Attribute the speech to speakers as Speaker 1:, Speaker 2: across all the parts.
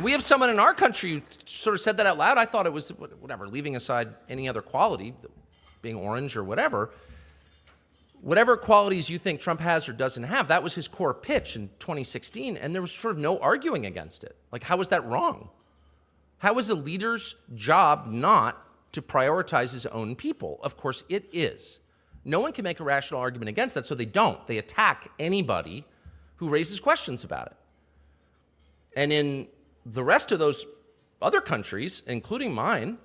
Speaker 1: We have someone in our country who sort of said that out loud. I thought it was, whatever, leaving aside any other quality, being orange or whatever qualities you think Trump has or doesn't have, that was his core pitch in 2016, and there was sort of no arguing against it. Like, how is that wrong? How is a leader's job not to prioritize his own people? Of course it is. No one can make a rational argument against that, so they don't. They attack anybody who raises questions about it. And in the rest of those other countries, including mine,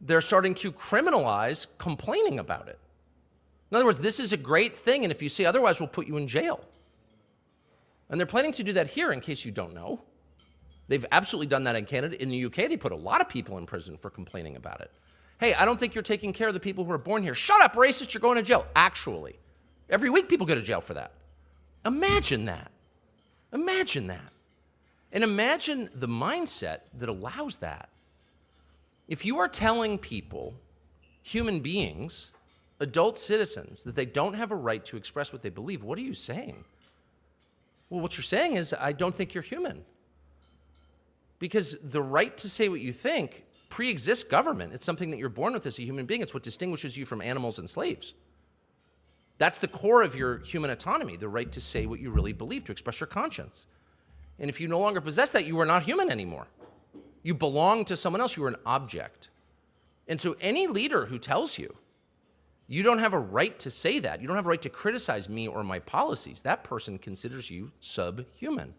Speaker 1: they're starting to criminalize complaining about it. In other words, this is a great thing, and if you say otherwise, we'll put you in jail. And they're planning to do that here, in case you don't know. They've absolutely done that in Canada. In the UK, they put a lot of people in prison for complaining about it. Hey, I don't think you're taking care of the people who are born here. Shut up, racist, you're going to jail. Actually, every week people go to jail for that. Imagine that. Imagine that. And imagine the mindset that allows that. If you are telling people, human beings, adult citizens, that they don't have a right to express what they believe, what are you saying? Well, what you're saying is, I don't think you're human. Because the right to say what you think pre-exists government. It's something that you're born with as a human being. It's what distinguishes you from animals and slaves. That's the core of your human autonomy, the right to say what you really believe, to express your conscience. And if you no longer possess that, you are not human anymore. You belong to someone else. You are an object. And so any leader who tells you, you don't have a right to say that, you don't have a right to criticize me or my policies, that person considers you subhuman.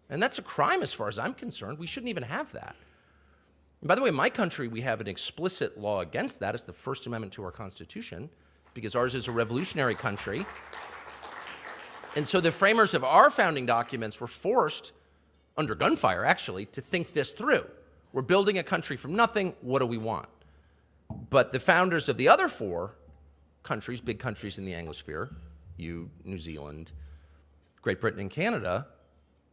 Speaker 1: And that's a crime as far as I'm concerned. We shouldn't even have that. And by the way, in my country, we have an explicit law against that. It's the First Amendment to our Constitution, because ours is a revolutionary country. And so the framers of our founding documents were forced, under gunfire actually, to think this through. We're building a country from nothing. What do we want? But the founders of the other four countries, big countries in the Anglosphere, New Zealand, Great Britain, and Canada,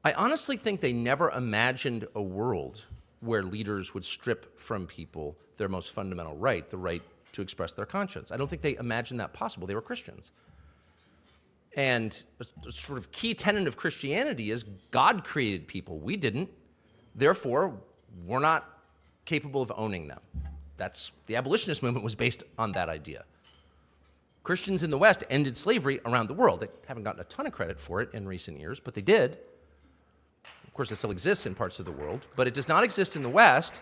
Speaker 1: I honestly think they never imagined a world where leaders would strip from people their most fundamental right, the right to express their conscience. I don't think they imagined that possible. They were Christians. And a sort of key tenet of Christianity is God created people. We didn't. Therefore, we're not capable of owning them. That's the abolitionist movement was based on that idea. Christians in the West ended slavery around the world. They haven't gotten a ton of credit for it in recent years, but they did. Of course, it still exists in parts of the world, but it does not exist in the West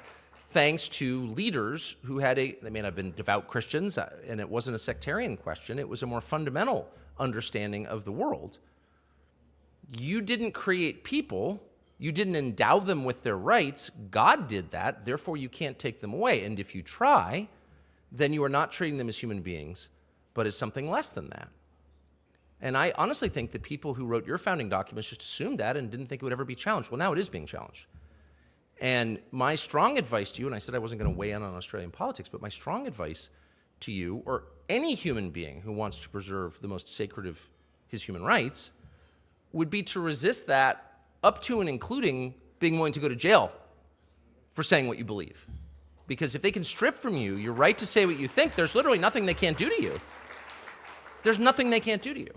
Speaker 1: thanks to leaders who had they may not have been devout Christians, and it wasn't a sectarian question. It was a more fundamental understanding of the world. You didn't create people. You didn't endow them with their rights. God did that. Therefore, you can't take them away. And if you try, then you are not treating them as human beings, but as something less than that. And I honestly think that people who wrote your founding documents just assumed that and didn't think it would ever be challenged. Well, now it is being challenged. And my strong advice to you, and I said I wasn't going to weigh in on Australian politics, but my strong advice to you, or any human being who wants to preserve the most sacred of his human rights, would be to resist that up to and including being willing to go to jail for saying what you believe. Because if they can strip from you your right to say what you think, there's literally nothing they can't do to you. There's nothing they can't do to you.